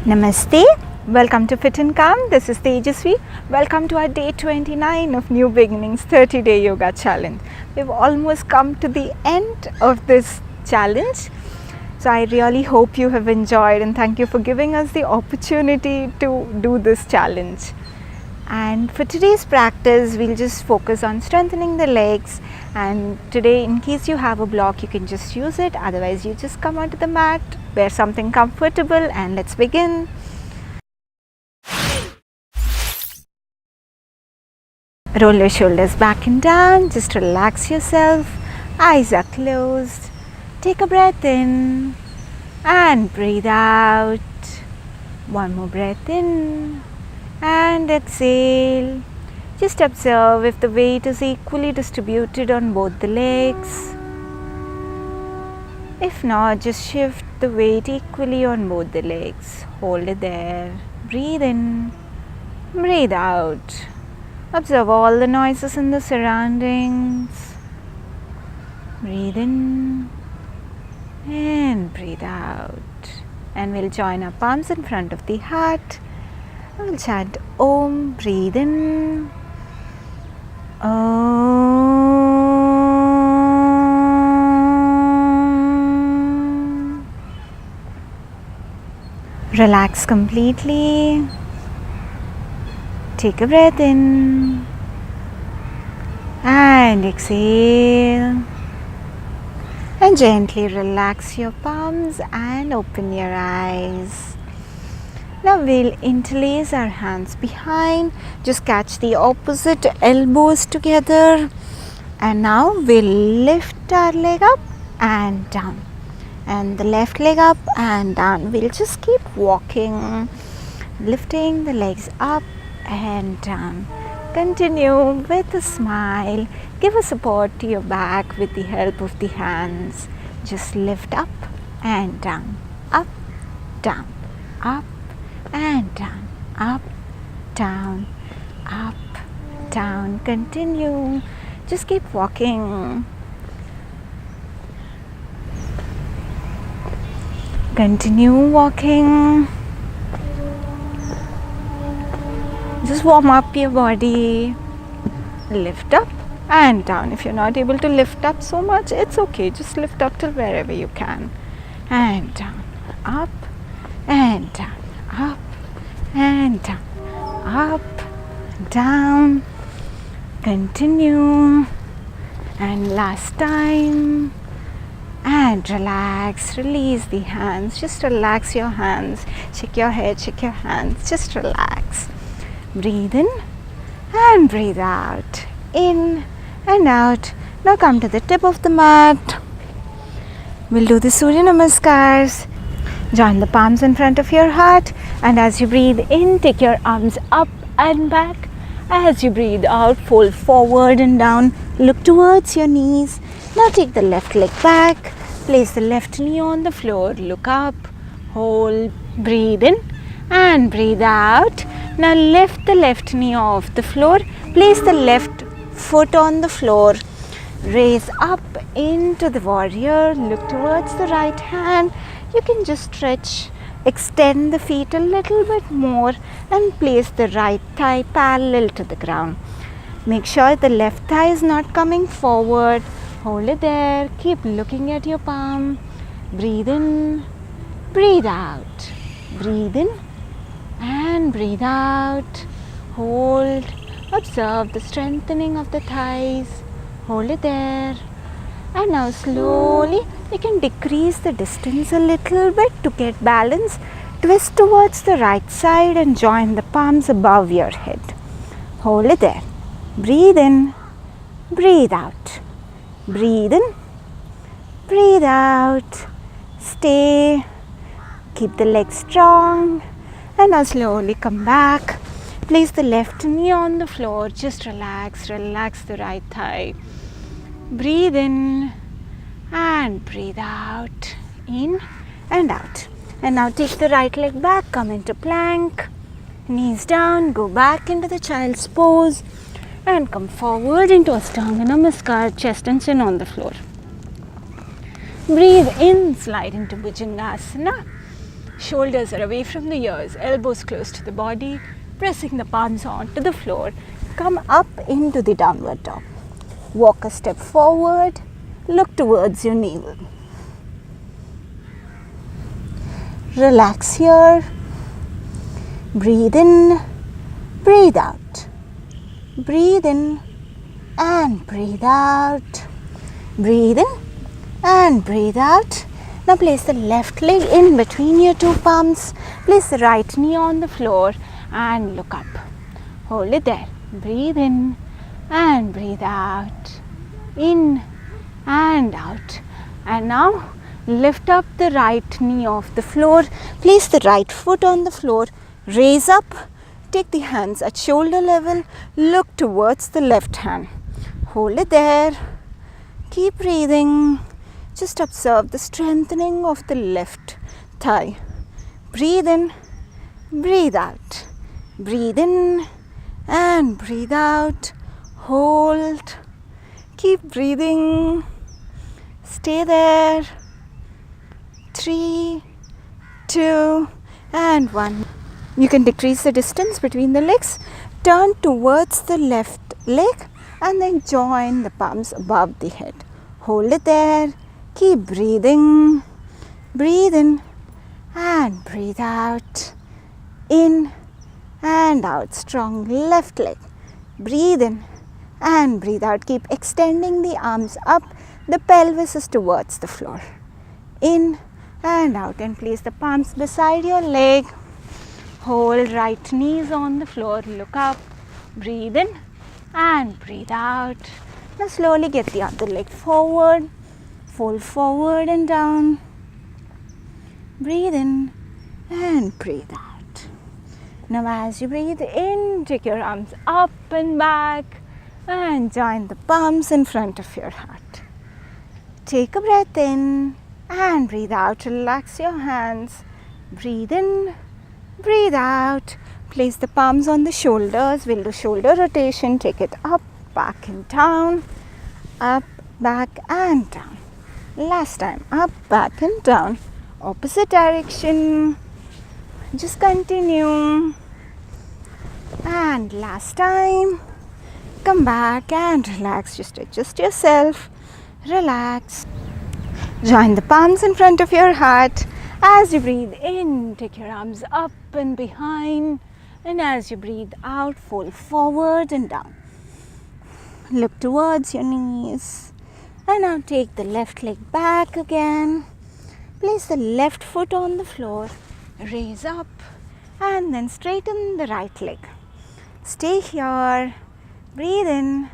Namaste. Welcome to FitNCalm. This is Tejasvi. Welcome to our day 29 of New Beginnings 30-day yoga challenge. We've almost come to the end of this challenge. So I really hope you have enjoyed and thank you for giving us the opportunity to do this challenge. And for today's practice, we'll just focus on strengthening the legs. And today, in case you have a block, you can just use it. Otherwise, you just come onto the mat, wear something comfortable, and let's begin. Roll your shoulders back and down. Just relax yourself. Eyes are closed. Take a breath in and breathe out. One more breath in and exhale. Just observe if the weight is equally distributed on both the legs. If not, just shift the weight equally on both the legs. Hold it there. Breathe in, breathe out. Observe all the noises in the surroundings. Breathe in and breathe out. And we'll join our palms in front of the heart. We'll chant Om. Breathe in. Om. Relax completely. Take a breath in and exhale. And gently relax your palms and open your eyes. Now we'll interlace our hands behind. Just catch the opposite elbows together. And now we'll lift our leg up and down. And the left leg up and down. We'll just keep walking, lifting the legs up and down. Continue with a smile. Give a support to your back with the help of the hands. Just lift up and down, up, down, up and down, up, down, up, down. Continue. Just keep walking. Continue walking. Just warm up your body. Lift up and down. If you're not able to lift up so much, it's okay. Just lift up till wherever you can. And down, up and down, up and down, up, down. Continue. And last time. And relax. Release the hands. Just relax your hands. Shake your head, shake your hands. Just relax. Breathe in and breathe out. In and out. Now come to the tip of the mat. We'll do the Surya Namaskars. Join the palms in front of your heart. And as you breathe in, take your arms up and back. As you breathe out, fold forward and down. Look towards your knees. Now take the left leg back. Place the left knee on the floor. Look up. Hold. Breathe in and breathe out. Now lift the left knee off the floor. Place the left foot on the floor. Raise up into the warrior. Look towards the right hand. You can just stretch, extend the feet a little bit more and place the right thigh parallel to the ground. Make sure the left thigh is not coming forward. Hold it there. Keep looking at your palm. Breathe in. Breathe out. Breathe in. And breathe out. Hold. Observe the strengthening of the thighs. Hold it there. And now slowly you can decrease the distance a little bit to get balance. Twist towards the right side and join the palms above your head. Hold it there. Breathe in. Breathe out. Breathe in. Breathe out. Stay. Keep the legs strong. And now slowly come back. Place the left knee on the floor. Just relax. Relax the right thigh. Breathe in and breathe out. In and out. And now take the right leg back. Come into plank. Knees down. Go back into the child's pose. And come forward into Ashtanga Namaskar. Chest and chin on the floor. Breathe in. Slide into Bhujangasana. Shoulders are away from the ears, elbows close to the body, pressing the palms onto the floor. Come up into the downward dog. Walk a step forward, look towards your navel. Relax here. Breathe in, breathe out. Breathe in and breathe out. Breathe in and breathe out. Now place the left leg in between your two palms. Place the right knee on the floor and look up. Hold it there. Breathe in and breathe out. In and out. And now lift up the right knee off the floor. Place the right foot on the floor. Raise up. Take the hands at shoulder level. Look towards the left hand. Hold it there. Keep breathing. Just observe the strengthening of the left thigh. Breathe in. Breathe out. Breathe in and breathe out. Hold. Keep breathing. Stay there. 3, 2, and 1. You can decrease the distance between the legs. Turn towards the left leg and then join the palms above the head. Hold it there. Keep breathing. Breathe in and breathe out. In and out. Strong left leg. Breathe in and breathe out. Keep extending the arms up. The pelvis is towards the floor. In and out, and place the palms beside your leg. Hold right knees on the floor. Look up. Breathe in and breathe out. Now slowly get the other leg forward. Fold forward and down. Breathe in and breathe out. Now as you breathe in, take your arms up and back and join the palms in front of your heart. Take a breath in and breathe out. Relax your hands. Breathe in, breathe out. Place the palms on the shoulders. We'll do shoulder rotation. Take it up, back and down. Up, back and down. Last time. Up, back and down. Opposite direction. Just continue. And last time. Come back and relax. Just adjust yourself. Relax. Join the palms in front of your heart. As you breathe in, take your arms up and behind. And as you breathe out, fold forward and down. Look towards your knees. And now take the left leg back again. Place the left foot on the floor. Raise up. And then straighten the right leg. Stay here. Breathe in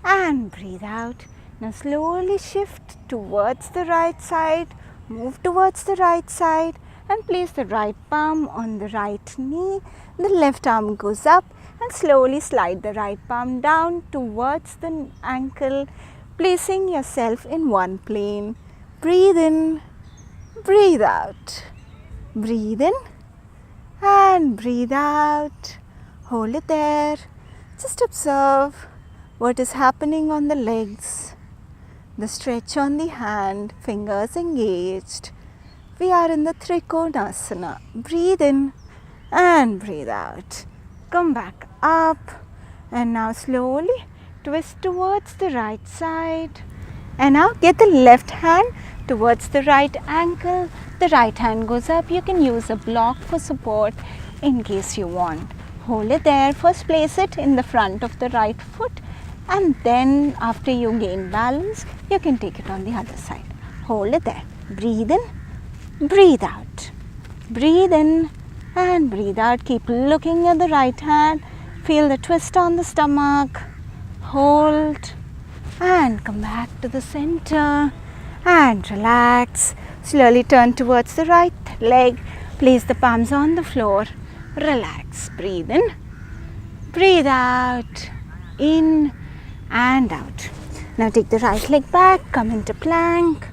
and breathe out. Now slowly shift towards the right side. Move towards the right side and place the right palm on the right knee. The left arm goes up and slowly slide the right palm down towards the ankle, placing yourself in one plane. Breathe in, breathe out. Breathe in and breathe out. Hold it there. Just observe what is happening on the legs. The stretch on the hand, fingers engaged. We are in the Trikonasana. Breathe in and breathe out. Come back up and now slowly twist towards the right side. And now get the left hand towards the right ankle. The right hand goes up. You can use a block for support in case you want. Hold it there. First place it in the front of the right foot. And then after you gain balance, you can take it on the other side. Hold it there. Breathe in, breathe out. Breathe in and breathe out. Keep looking at the right hand. Feel the twist on the stomach. Hold and come back to the center and relax. Slowly turn towards the right leg. Place the palms on the floor. Relax. Breathe in, breathe out. In and out. Now take the right leg back, come into plank,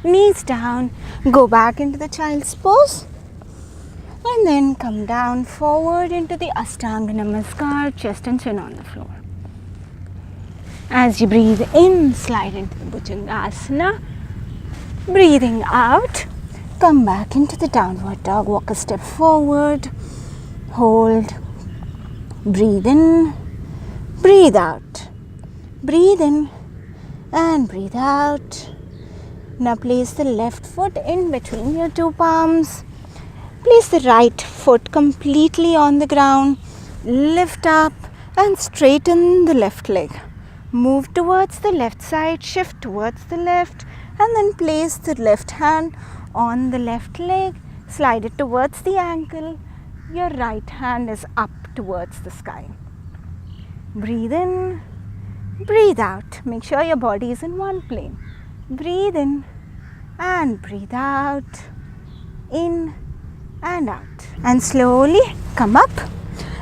knees down, go back into the child's pose and then come down forward into the Ashtanga Namaskar, chest and chin on the floor. As you breathe in, slide into the Bhujangasana. Breathing out, Come back into the downward dog. Walk a step forward. Hold. Breathe in. Breathe out. Breathe in and breathe out. Now place the left foot in between your two palms. Place the right foot completely on the ground. Lift up and straighten the left leg. Move towards the left side, shift towards the left, and then place the left hand on the left leg. Slide it towards the ankle. Your right hand is up towards the sky. Breathe in, breathe out. Make sure your body is in one plane. Breathe in and breathe out. In and out. And slowly come up.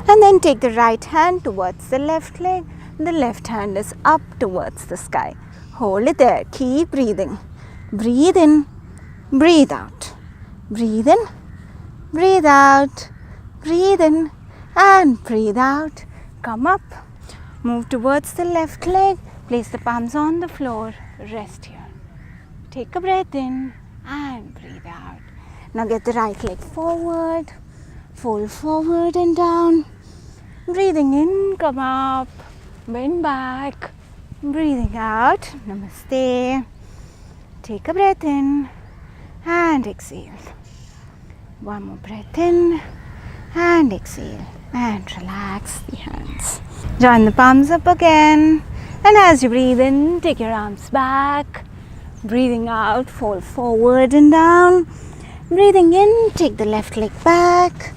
And then take the right hand towards the left leg. The left hand is up towards the sky. Hold it there. Keep breathing. Breathe in, breathe out. Breathe in, breathe out. Breathe in and breathe out. Come up. Move towards the left leg. Place the palms on the floor. Rest here. Take a breath in and breathe out. Now get the right leg forward. Fold forward and down. Breathing in, come up. Bend back. Breathing out. Namaste. Take a breath in and exhale. One more breath in and exhale. And relax the hands. Join the palms up again. And as you breathe in, take your arms back. Breathing out, fold forward and down. Breathing in, take the left leg back.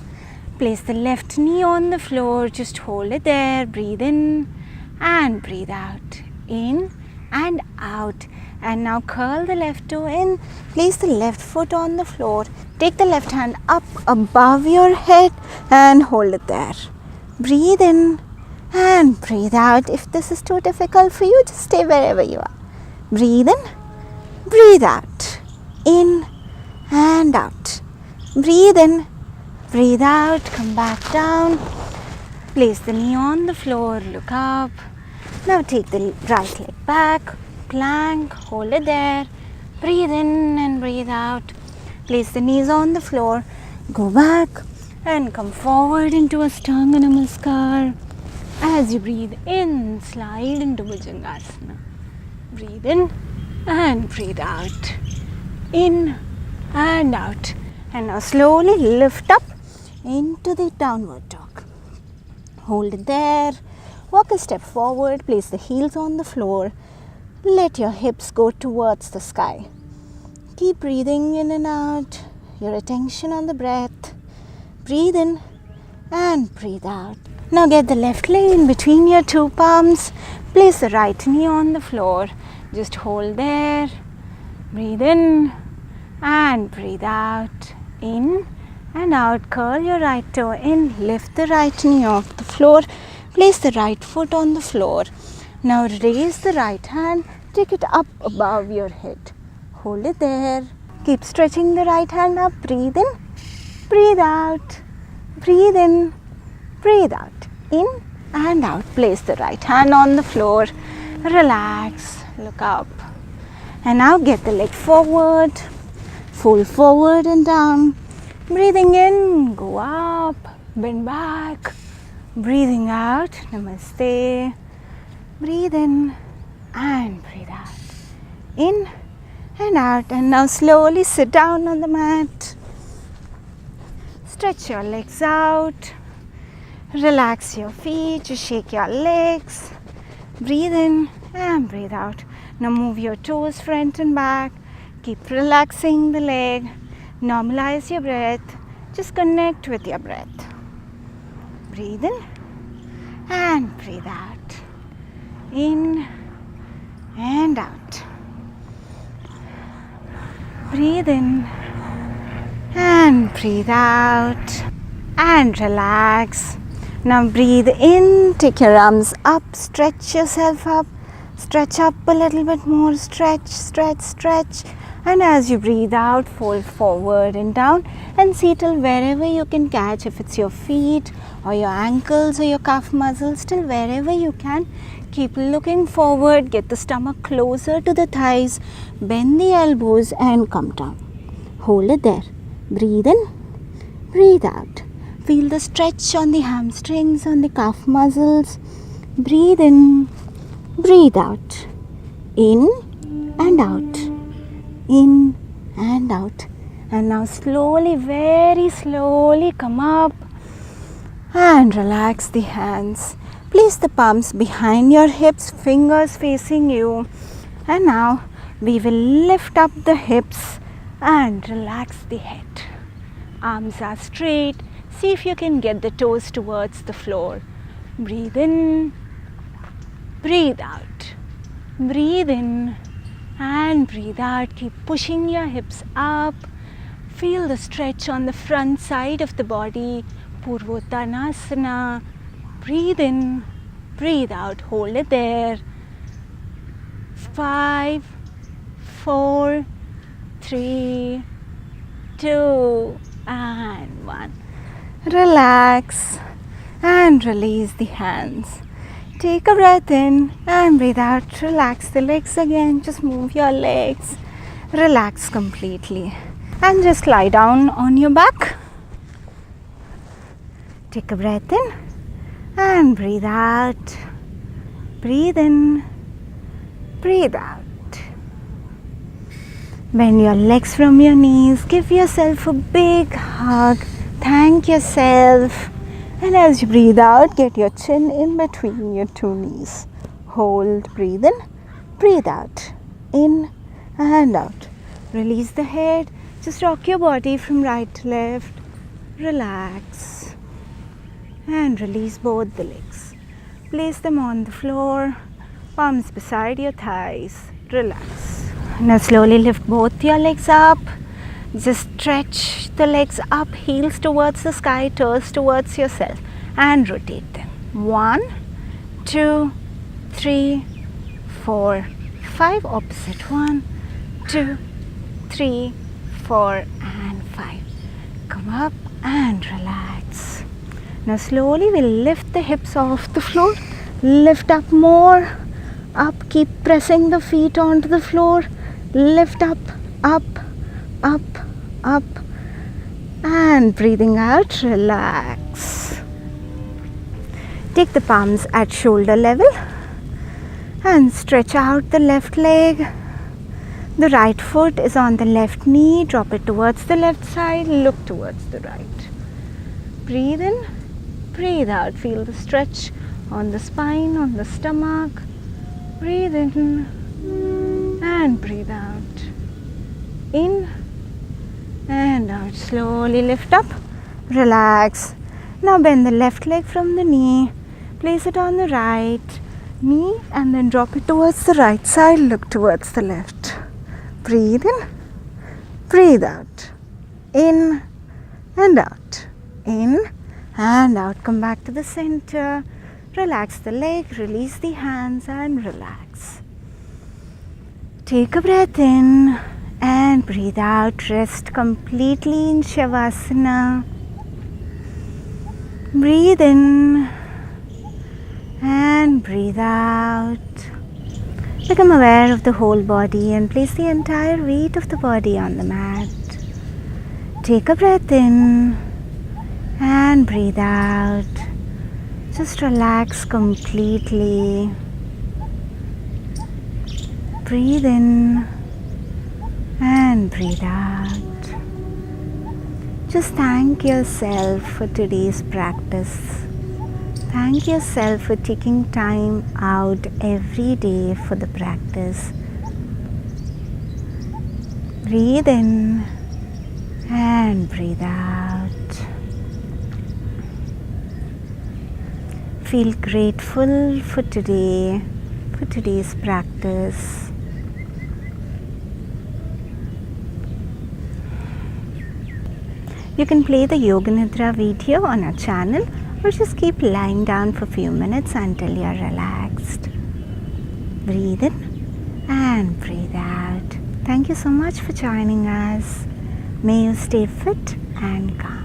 Place the left knee on the floor. Just hold it there. Breathe in and breathe out. In and out. And now curl the left toe in. Place the left foot on the floor. Take the left hand up above your head and hold it there. Breathe in and breathe out. If this is too difficult for you, just stay wherever you are. Breathe in, breathe out. In and out. Breathe in, breathe out. Come back down. Place the knee on the floor. Look up. Now take the right leg back. Plank. Hold it there. Breathe in and breathe out. Place the knees on the floor. Go back and come forward into Ashtanga Namaskar. As you breathe in, slide into Bhujangasana. Breathe in and breathe out. In and out. And now slowly lift up into the downward dog. Hold it there. Walk a step forward. Place the heels on the floor. Let your hips go towards the sky. Keep breathing in and out. Your attention on the breath. Breathe in and breathe out. Now get the left leg in between your two palms. Place the right knee on the floor. Just hold there. Breathe in and breathe out. In and out. Curl your right toe in. Lift the right knee off the floor. Place the right foot on the floor. Now raise the right hand. Take it up above your head. Hold it there. Keep stretching the right hand up. Breathe in. Breathe out. Breathe in. Breathe out. In and out. Place the right hand on the floor. Relax. Look up. And now get the leg forward. Fold forward and down. Breathing in. Go up. Bend back. Breathing out. Namaste. Breathe in and breathe out. In and out. And now slowly sit down on the mat. Stretch your legs out. Relax your feet. Just shake your legs. Breathe in and breathe out. Now move your toes front and back. Keep relaxing the leg. Normalize your breath. Just connect with your breath. Breathe in and breathe out. In and out. Breathe in and breathe out. And relax. Now breathe in. Take your arms up. Stretch yourself up. Stretch up a little bit more. Stretch, stretch, stretch. And as you breathe out, fold forward and down and settle wherever you can catch. If it's your feet or your ankles or your calf muscles, till wherever you can. Keep looking forward. Get the stomach closer to the thighs. Bend the elbows and come down. Hold it there. Breathe in, breathe out. Feel the stretch on the hamstrings, on the calf muscles. Breathe in, breathe out. In and out. In and out. And now slowly, very slowly come up and relax the hands. Place the palms behind your hips, fingers facing you. And now we will lift up the hips and relax the head. Arms are straight. See if you can get the toes towards the floor. Breathe in, breathe out. Breathe in and breathe out. Keep pushing your hips up. Feel the stretch on the front side of the body. Purvottanasana. Breathe in, breathe out. Hold it there. 5, 4, 3, 2 and 1. Relax and release the hands. Take a breath in and breathe out. Relax the legs again. Just move your legs. Relax completely. And just lie down on your back. Take a breath in and breathe out. Breathe in, breathe out. Bend your legs from your knees. Give yourself a big hug. Thank yourself. And as you breathe out, get your chin in between your two knees. Hold, breathe in, breathe out. In and out. Release the head. Just rock your body from right to left. Relax. And release both the legs. Place them on the floor. Palms beside your thighs. Relax. Now slowly lift both your legs up. Just stretch the legs up, heels towards the sky, toes towards yourself, and rotate them. 1, 2, 3, 4, 5. Opposite. 1, 2, 3, 4 and 5. Come up and relax. Now slowly we'll lift the hips off the floor. Lift up more. Up. Keep pressing the feet onto the floor. Lift up, up, up, up. And breathing out, relax. Take the palms at shoulder level and stretch out the left leg. The right foot is on the left knee. Drop it towards the left side. Look towards the right. Breathe in, breathe out. Feel the stretch on the spine, on the stomach. Breathe in and breathe out. In and out. Slowly lift up. Relax. Now bend the left leg from the knee. Place it on the right knee and then drop it towards the right side. Look towards the left. Breathe in, breathe out. In and out. In and out. Come back to the center. Relax the leg, release the hands and relax. Take a breath in and breathe out. Rest completely in Shavasana. Breathe in and breathe out. Become aware of the whole body and place the entire weight of the body on the mat. Take a breath in and breathe out. Just relax completely. Breathe in and breathe out. Just thank yourself for today's practice. Thank yourself for taking time out every day for the practice. Breathe in and breathe out. Feel grateful for today, for today's practice. You can play the Yoga Nidra video on our channel or just keep lying down for a few minutes until you're relaxed. Breathe in and breathe out. Thank you so much for joining us. May you stay fit and calm.